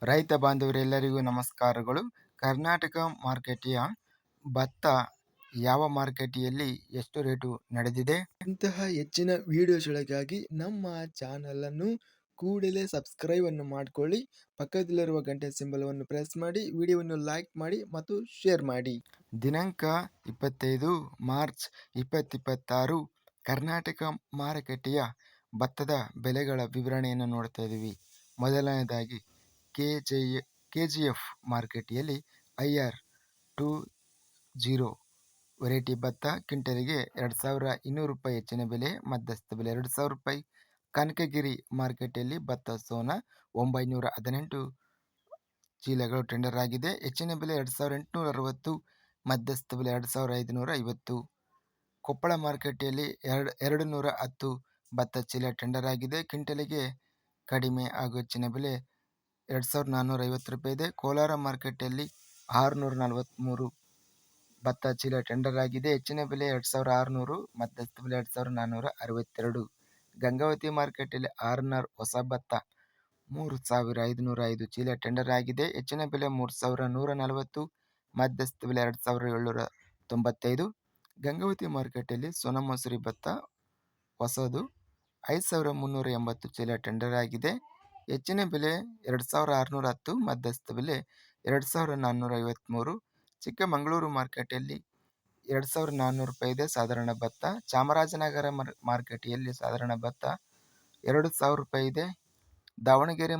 ರೈತ ಬಾಂಧವರೆಲ್ಲರಿಗೂ ನಮಸ್ಕಾರಗಳು. ಕರ್ನಾಟಕ ಮಾರುಕಟ್ಟೆಯ ಭತ್ತ ಯಾವ ಮಾರುಕಟ್ಟೆಯಲ್ಲಿ ಎಷ್ಟು ರೇಟು ನಡೆದಿದೆ? ಇಂತಹ ಹೆಚ್ಚಿನ ವಿಡಿಯೋಸ್ಗಳಿಗಾಗಿ ನಮ್ಮ ಚಾನಲನ್ನು ಕೂಡಲೇ ಸಬ್ಸ್ಕ್ರೈಬ್ ಅನ್ನು ಮಾಡಿಕೊಳ್ಳಿ. ಪಕ್ಕದಲ್ಲಿರುವ ಗಂಟೆ ಸಿಂಬಲವನ್ನು ಪ್ರೆಸ್ ಮಾಡಿ, ವಿಡಿಯೋವನ್ನು ಲೈಕ್ ಮಾಡಿ ಮತ್ತು ಶೇರ್ ಮಾಡಿ. ದಿನಾಂಕ 25 ಮಾರ್ಚ್ 2026 ಕರ್ನಾಟಕ ಮಾರುಕಟ್ಟೆಯ ಭತ್ತದ ಬೆಲೆಗಳ ವಿವರಣೆಯನ್ನು ನೋಡ್ತಾ ಇದ್ದೀವಿ. ಮೊದಲನೇದಾಗಿ KGF ಮಾರುಕಟ್ಟೆಯಲ್ಲಿ IR 20 ವೆರೈಟಿ ಭತ್ತ ಕ್ವಿಂಟಲಿಗೆ 2200 ರೂಪಾಯಿ ಹೆಚ್ಚಿನ ಬೆಲೆ, ಮಧ್ಯಸ್ಥ ಬೆಲೆ 2000 ರೂಪಾಯಿ. ಕನಕಗಿರಿ ಮಾರುಕಟ್ಟೆಯಲ್ಲಿ ಭತ್ತ ಸೋನಾ 918 ಚೀಲಗಳು ಟೆಂಡರ್ ಆಗಿದೆ. ಹೆಚ್ಚಿನ ಬೆಲೆ 2860, ಮಧ್ಯಸ್ಥ ಬೆಲೆ 2550. ಕೊಪ್ಪಳ ಮಾರುಕಟ್ಟೆಯಲ್ಲಿ 210 ಭತ್ತ ಚೀಲ ಟೆಂಡರ್ ಆಗಿದೆ. ಕ್ವಿಂಟಲಿಗೆ ಕಡಿಮೆ ಹಾಗೂ ಹೆಚ್ಚಿನ ಬೆಲೆ 2450 ರೂಪಾಯಿ ಇದೆ. ಕೋಲಾರ ಮಾರುಕಟ್ಟೆಯಲ್ಲಿ 643 ಭತ್ತ ಚೀಲ ಟೆಂಡರ್ ಆಗಿದೆ. ಹೆಚ್ಚಿನ ಬೆಲೆ 2600, ಮಧ್ಯಸ್ಥ ಬೆಲೆ 2462. ಗಂಗಾವತಿ ಮಾರುಕಟ್ಟೆಯಲ್ಲಿ RNR ಹೊಸ ಭತ್ತ 3505 ಚೀಲ ಟೆಂಡರ್ ಆಗಿದೆ. ಹೆಚ್ಚಿನ ಬೆಲೆ 3140, ಮಧ್ಯಸ್ಥ ಬೆಲೆ 2795. ಗಂಗಾವತಿ ಮಾರುಕಟ್ಟೆಯಲ್ಲಿ ಸೋನಾಮಸೂರಿ ಭತ್ತ ಹೊಸದು 5380 ಚೀಲ ಟೆಂಡರ್ ಆಗಿದೆ. ಹೆಚ್ಚಿನ ಬೆಲೆ 2610, ಮಧ್ಯಸ್ಥ ಬೆಲೆ 2453. ಚಿಕ್ಕಮಗಳೂರು ಮಾರುಕಟ್ಟೆಯಲ್ಲಿ 2400 ರೂಪಾಯಿ ಇದೆ ಸಾಧಾರಣ ಭತ್ತ. ಚಾಮರಾಜನಗರ ಮಾರುಕಟ್ಟೆಯಲ್ಲಿ ಸಾಧಾರಣ ಭತ್ತ 2000 ರೂಪಾಯಿ ಇದೆ. ದಾವಣಗೆರೆ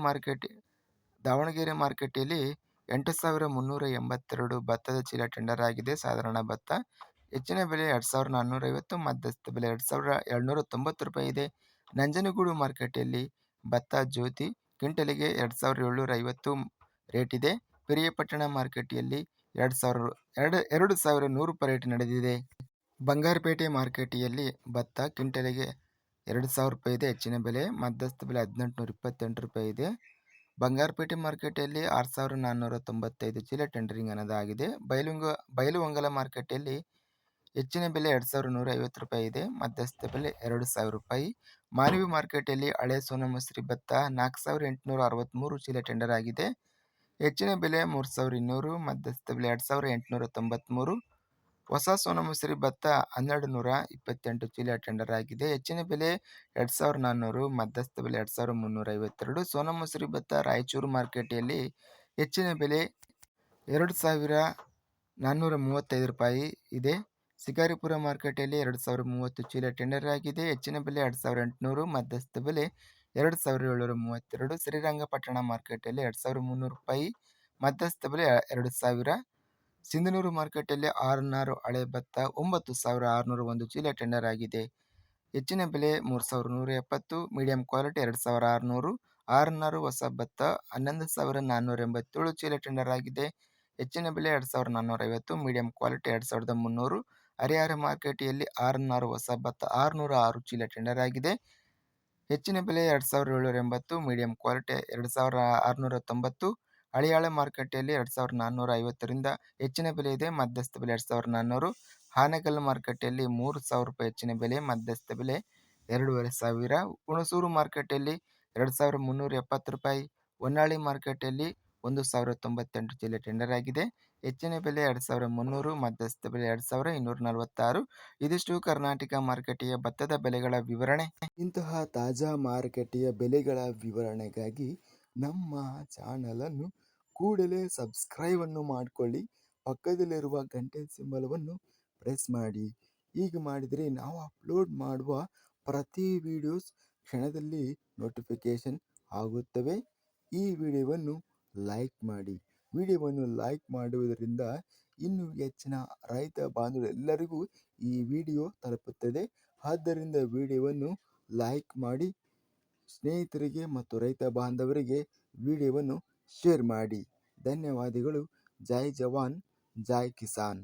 ಮಾರುಕಟ್ಟೆಯಲ್ಲಿ 8382 ಭತ್ತದ ಚೀಲ ಟೆಂಡರ್ ಆಗಿದೆ ಸಾಧಾರಣ ಭತ್ತ. ಹೆಚ್ಚಿನ ಬೆಲೆ 2450, ಮಧ್ಯಸ್ಥ ಬೆಲೆ 2790 ರೂಪಾಯಿ ಇದೆ. ನಂಜನಗೂಡು ಮಾರುಕಟ್ಟೆಯಲ್ಲಿ ಭತ್ತ ಜ್ಯೋತಿ ಕ್ವಿಂಟಲಿಗೆ 2750 ರೇಟ್ ಇದೆ. ಪಿರಿಯಾಪಟ್ಟಣ ಮಾರುಕಟ್ಟೆಯಲ್ಲಿ 2100 ರೂಪಾಯಿ ರೇಟ್ ನಡೆದಿದೆ. ಬಂಗಾರಪೇಟೆ ಮಾರುಕಟ್ಟೆಯಲ್ಲಿ ಭತ್ತ ಕ್ವಿಂಟಲಿಗೆ 2000 ರೂಪಾಯಿ ಇದೆ ಹೆಚ್ಚಿನ ಬೆಲೆ, ಮಧ್ಯಸ್ಥ ಬೆಲೆ 1828 ರೂಪಾಯಿ ಇದೆ. ಬಂಗಾರಪೇಟೆ ಮಾರುಕಟ್ಟೆಯಲ್ಲಿ 6495 ಚೀಲ ಟೆಂಡರಿಂಗ್ ಅನ್ನೋದಾಗಿದೆ. ಬೈಲುಹೊಂಗಲ ಮಾರುಕಟ್ಟೆಯಲ್ಲಿ ಹೆಚ್ಚಿನ ಬೆಲೆ 2150 ರೂಪಾಯಿ ಇದೆ, ಮಧ್ಯಸ್ಥ ಬೆಲೆ 2000 ರೂಪಾಯಿ. ಮಾನವಿ ಮಾರುಕಟ್ಟೆಯಲ್ಲಿ ಹಳೆ ಸೋನಾಮಸೂರಿ ಭತ್ತ 4863 ಚೀಲ ಟೆಂಡರ್ ಆಗಿದೆ. ಹೆಚ್ಚಿನ ಬೆಲೆ 3200, ಮಧ್ಯಸ್ಥ ಬೆಲೆ 2893. ಹೊಸ ಸೋನಾಮಸೂರಿ ಭತ್ತ 1228 ಚೀಲ ಟೆಂಡರ್ ಆಗಿದೆ. ಹೆಚ್ಚಿನ ಬೆಲೆ 2400, ಮಧ್ಯಸ್ಥ ಬೆಲೆ 2352. ಸೋನಾಮಸೂರಿ ಭತ್ತ ರಾಯಚೂರು ಮಾರುಕಟ್ಟೆಯಲ್ಲಿ ಹೆಚ್ಚಿನ ಬೆಲೆ 2435 ರೂಪಾಯಿ ಇದೆ. ಶಿಕಾರಿಪುರ ಮಾರುಕಟ್ಟೆಯಲ್ಲಿ 2030 ಚೀಲ ಟೆಂಡರ್ ಆಗಿದೆ. ಹೆಚ್ಚಿನ ಬೆಲೆ 2800, ಮಧ್ಯಸ್ಥ ಬೆಲೆ 2732. ಶ್ರೀರಂಗಪಟ್ಟಣ ಮಾರುಕಟ್ಟೆಯಲ್ಲಿ 2300 ರೂಪಾಯಿ, ಮಧ್ಯಸ್ಥ ಬೆಲೆ 2000. ಸಿಂಧನೂರು ಮಾರುಕಟ್ಟೆಯಲ್ಲಿ RNR ಹಳೆ ಭತ್ತ 9601 ಚೀಲ ಟೆಂಡರ್ ಆಗಿದೆ. ಹೆಚ್ಚಿನ ಬೆಲೆ 3170, ಮೀಡಿಯಂ ಕ್ವಾಲಿಟಿ 2600. RNR ಹೊಸ ಭತ್ತ 11487 ಚೀಲ ಟೆಂಡರ್ ಆಗಿದೆ. ಹೆಚ್ಚಿನ ಬೆಲೆ 2450, ಮೀಡಿಯಂ ಕ್ವಾಲಿಟಿ 2300. ಹರಿಹರ ಮಾರುಕಟ್ಟೆಯಲ್ಲಿ RNR ಹೊಸ ಭತ್ತ 606 ಚೀಲ ಟೆಂಡರ್ ಆಗಿದೆ. ಹೆಚ್ಚಿನ ಬೆಲೆ 2780, ಮೀಡಿಯಂ ಕ್ವಾಲಿಟಿ 2690. ಹಳಿಯಾಳ ಮಾರುಕಟ್ಟೆಯಲ್ಲಿ 2450ರಿಂದ ಹೆಚ್ಚಿನ ಬೆಲೆ ಇದೆ, ಮಧ್ಯಸ್ಥ ಬೆಲೆ 2400. ಹಾನಗಲ್ ಮಾರುಕಟ್ಟೆಯಲ್ಲಿ 3000 ರೂಪಾಯಿ ಹೆಚ್ಚಿನ ಬೆಲೆ, ಮಧ್ಯಸ್ಥ ಬೆಲೆ 2500. ಹುಣಸೂರು ಮಾರುಕಟ್ಟೆಯಲ್ಲಿ 2370 ರೂಪಾಯಿ. ಹೊನ್ನಾಳಿ ಮಾರುಕಟ್ಟೆಯಲ್ಲಿ 1098 ಚೀಲ ಟೆಂಡರ್ ಆಗಿದೆ. ಹೆಚ್ಚಿನ ಬೆಲೆ 2300, ಮಧ್ಯಸ್ಥ ಬೆಲೆ 2246. ಇದಿಷ್ಟು ಕರ್ನಾಟಕ ಮಾರುಕಟ್ಟೆಯ ಭತ್ತದ ಬೆಲೆಗಳ ವಿವರಣೆ. ಇಂತಹ ತಾಜಾ ಮಾರುಕಟ್ಟೆಯ ಬೆಲೆಗಳ ವಿವರಣೆಗಾಗಿ ನಮ್ಮ ಚಾನಲನ್ನು ಕೂಡಲೇ ಸಬ್ಸ್ಕ್ರೈಬ್ ಅನ್ನು ಮಾಡಿಕೊಳ್ಳಿ. ಪಕ್ಕದಲ್ಲಿರುವ ಗಂಟೆ ಸಿಂಬಲವನ್ನು ಪ್ರೆಸ್ ಮಾಡಿ. ಹೀಗೆ ಮಾಡಿದರೆ ನಾವು ಅಪ್ಲೋಡ್ ಮಾಡುವ ಪ್ರತಿ ವಿಡಿಯೋಸ್ ಕ್ಷಣದಲ್ಲಿ ನೋಟಿಫಿಕೇಶನ್ ಆಗುತ್ತವೆ. ಈ ವಿಡಿಯೋವನ್ನು ಲೈಕ್ ಮಾಡಿ. ವಿಡಿಯೋವನ್ನು ಲೈಕ್ ಮಾಡುವುದರಿಂದ ಇನ್ನೂ ಹೆಚ್ಚಿನ ರೈತ ಬಾಂಧವರೆಲ್ಲರಿಗೂ ಈ ವಿಡಿಯೋ ತಲುಪುತ್ತದೆ. ಆದ್ದರಿಂದ ವಿಡಿಯೋವನ್ನು ಲೈಕ್ ಮಾಡಿ, ಸ್ನೇಹಿತರಿಗೆ ಮತ್ತು ರೈತ ಬಾಂಧವರಿಗೆ ವಿಡಿಯೋವನ್ನು ಶೇರ್ ಮಾಡಿ. ಧನ್ಯವಾದಗಳು. ಜೈ ಜವಾನ್, ಜೈ ಕಿಸಾನ್.